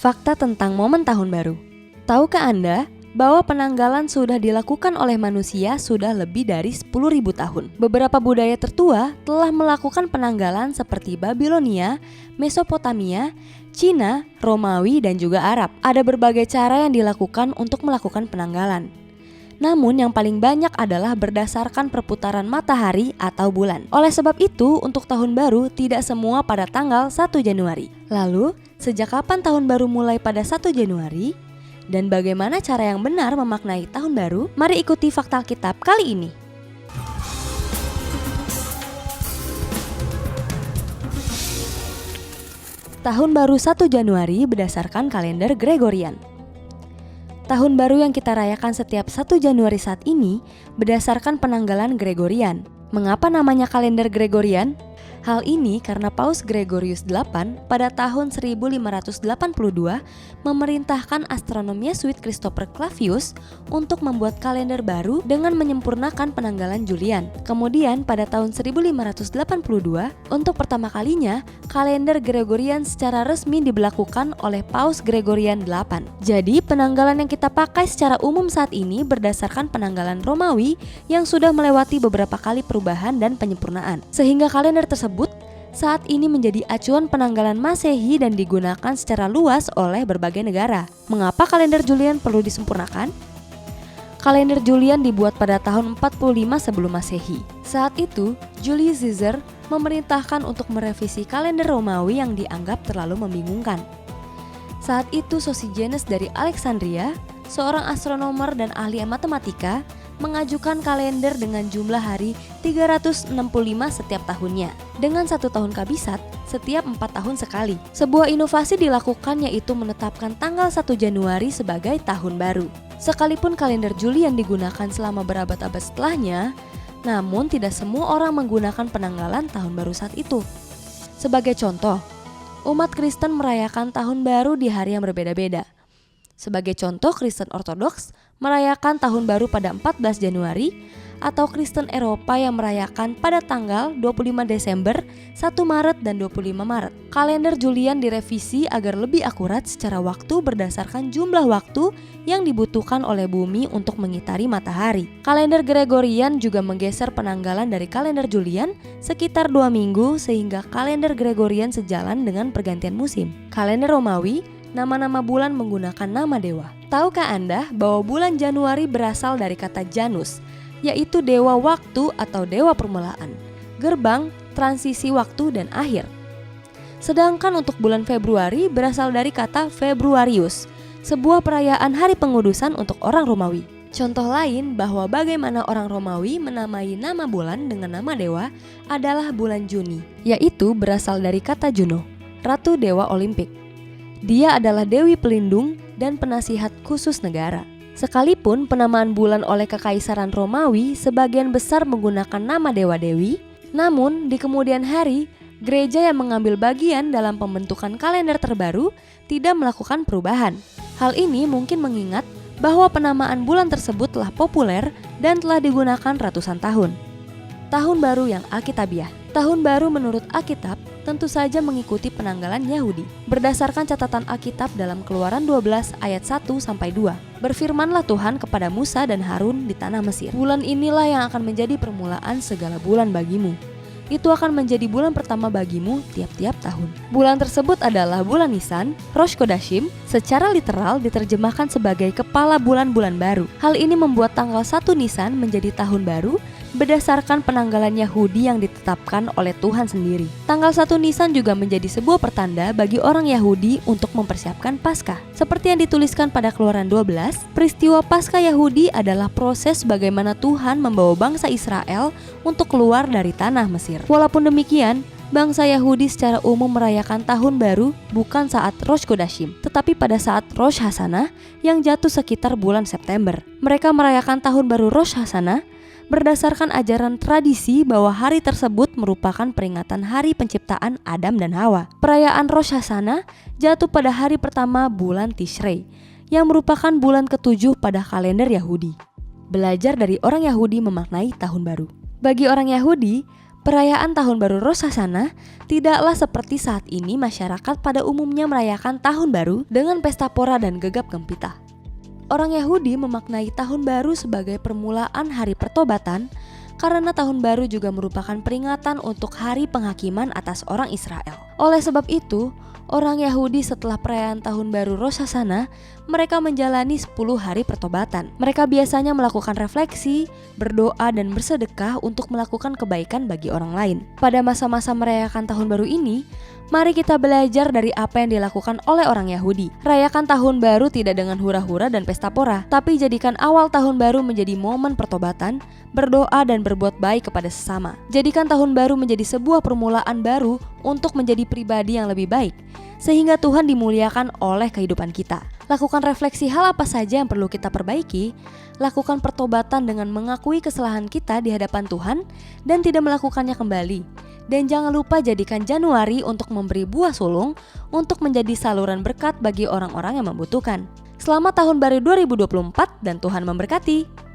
Fakta tentang momen tahun baru. Tahukah Anda bahwa penanggalan sudah dilakukan oleh manusia sudah lebih dari 10.000 tahun. Beberapa budaya tertua telah melakukan penanggalan seperti Babilonia, Mesopotamia, Cina, Romawi, dan juga Arab. Ada berbagai cara yang dilakukan untuk melakukan penanggalan. Namun yang paling banyak adalah berdasarkan perputaran matahari atau bulan. Oleh sebab itu, untuk tahun baru tidak semua pada tanggal 1 Januari. Lalu, sejak kapan tahun baru mulai pada 1 Januari? Dan bagaimana cara yang benar memaknai tahun baru? Mari ikuti fakta Alkitab kali ini. Tahun baru 1 Januari berdasarkan kalender Gregorian. Tahun baru yang kita rayakan setiap 1 Januari saat ini berdasarkan penanggalan Gregorian. Mengapa namanya kalender Gregorian? Hal ini karena Paus Gregorius VIII pada tahun 1582 memerintahkan astronom Yesuit Christopher Clavius untuk membuat kalender baru dengan menyempurnakan penanggalan Julian. Kemudian pada tahun 1582, untuk pertama kalinya kalender Gregorian secara resmi diberlakukan oleh Paus Gregorian VIII. Jadi penanggalan yang kita pakai secara umum saat ini berdasarkan penanggalan Romawi yang sudah melewati beberapa kali perubahan dan penyempurnaan. Sehingga kalender tersebut saat ini menjadi acuan penanggalan Masehi dan digunakan secara luas oleh berbagai negara. Mengapa kalender Julian perlu disempurnakan? Kalender Julian dibuat pada tahun 45 sebelum Masehi. Saat itu, Julius Caesar memerintahkan untuk merevisi kalender Romawi yang dianggap terlalu membingungkan. Saat itu Sosigenes dari Alexandria, seorang astronomer dan ahli matematika, mengajukan kalender dengan jumlah hari 365 setiap tahunnya, dengan 1 tahun kabisat setiap 4 tahun sekali. Sebuah inovasi dilakukan yaitu menetapkan tanggal 1 Januari sebagai tahun baru. Sekalipun kalender Julian digunakan selama berabad-abad setelahnya, namun tidak semua orang menggunakan penanggalan tahun baru saat itu. Sebagai contoh, umat Kristen merayakan tahun baru di hari yang berbeda-beda. Sebagai contoh, Kristen Ortodoks merayakan tahun baru pada 14 Januari atau Kristen Eropa yang merayakan pada tanggal 25 Desember, 1 Maret, dan 25 Maret. Kalender Julian direvisi agar lebih akurat secara waktu berdasarkan jumlah waktu yang dibutuhkan oleh bumi untuk mengitari matahari. Kalender Gregorian juga menggeser penanggalan dari kalender Julian sekitar 2 minggu sehingga kalender Gregorian sejalan dengan pergantian musim. Kalender Romawi, nama-nama bulan menggunakan nama dewa. Tahukah Anda bahwa bulan Januari berasal dari kata Janus, yaitu dewa waktu atau dewa permulaan, gerbang, transisi waktu, dan akhir. Sedangkan untuk bulan Februari berasal dari kata Februarius, sebuah perayaan hari pengudusan untuk orang Romawi. Contoh lain bahwa bagaimana orang Romawi menamai nama bulan dengan nama dewa adalah bulan Juni, yaitu berasal dari kata Juno, ratu dewa Olimpik. Dia adalah dewi pelindung dan penasihat khusus negara. Sekalipun penamaan bulan oleh Kekaisaran Romawi sebagian besar menggunakan nama dewa-dewi, namun di kemudian hari, gereja yang mengambil bagian dalam pembentukan kalender terbaru tidak melakukan perubahan. Hal ini mungkin mengingat bahwa penamaan bulan tersebut telah populer dan telah digunakan ratusan tahun. Tahun baru yang Alkitabiah. Tahun baru menurut Alkitab tentu saja mengikuti penanggalan Yahudi. Berdasarkan catatan Alkitab dalam Keluaran 12 ayat 1-2, berfirmanlah Tuhan kepada Musa dan Harun di tanah Mesir. Bulan inilah yang akan menjadi permulaan segala bulan bagimu. Itu akan menjadi bulan pertama bagimu tiap-tiap tahun. Bulan tersebut adalah bulan Nisan, Rosh Chodashim, secara literal diterjemahkan sebagai kepala bulan-bulan baru. Hal ini membuat tanggal 1 Nisan menjadi tahun baru berdasarkan penanggalan Yahudi yang ditetapkan oleh Tuhan sendiri. Tanggal 1 Nisan juga menjadi sebuah pertanda bagi orang Yahudi untuk mempersiapkan Paskah. Seperti yang dituliskan pada Keluaran 12, peristiwa Paskah Yahudi adalah proses bagaimana Tuhan membawa bangsa Israel untuk keluar dari tanah Mesir. Walaupun demikian, bangsa Yahudi secara umum merayakan tahun baru bukan saat Rosh Chodashim, tetapi pada saat Rosh Hashanah yang jatuh sekitar bulan September. Mereka merayakan tahun baru Rosh Hashanah berdasarkan ajaran tradisi bahwa hari tersebut merupakan peringatan hari penciptaan Adam dan Hawa. Perayaan Rosh Hashanah jatuh pada hari pertama bulan Tishrei, yang merupakan bulan ke-7 pada kalender Yahudi. Belajar dari orang Yahudi memaknai tahun baru. Bagi orang Yahudi, Perayaan Tahun Baru Rosh Hashanah tidaklah seperti saat ini masyarakat pada umumnya merayakan Tahun Baru dengan pesta pora dan gegap gempita. Orang Yahudi memaknai Tahun Baru sebagai permulaan hari pertobatan karena Tahun Baru juga merupakan peringatan untuk hari penghakiman atas orang Israel. Oleh sebab itu, orang Yahudi setelah perayaan Tahun Baru Rosh Hashanah, mereka menjalani 10 hari pertobatan. Mereka biasanya melakukan refleksi, berdoa, dan bersedekah untuk melakukan kebaikan bagi orang lain. Pada masa-masa merayakan Tahun Baru ini, mari kita belajar dari apa yang dilakukan oleh orang Yahudi. Rayakan Tahun Baru tidak dengan hura-hura dan pesta pora, tapi jadikan awal Tahun Baru menjadi momen pertobatan, berdoa, dan berbuat baik kepada sesama. Jadikan Tahun Baru menjadi sebuah permulaan baru untuk menjadi pribadi yang lebih baik, sehingga Tuhan dimuliakan oleh kehidupan kita. Lakukan refleksi hal apa saja yang perlu kita perbaiki, lakukan pertobatan dengan mengakui kesalahan kita di hadapan Tuhan dan tidak melakukannya kembali. Dan jangan lupa jadikan Januari untuk memberi buah sulung untuk menjadi saluran berkat bagi orang-orang yang membutuhkan. Selamat Tahun Baru 2024 dan Tuhan memberkati.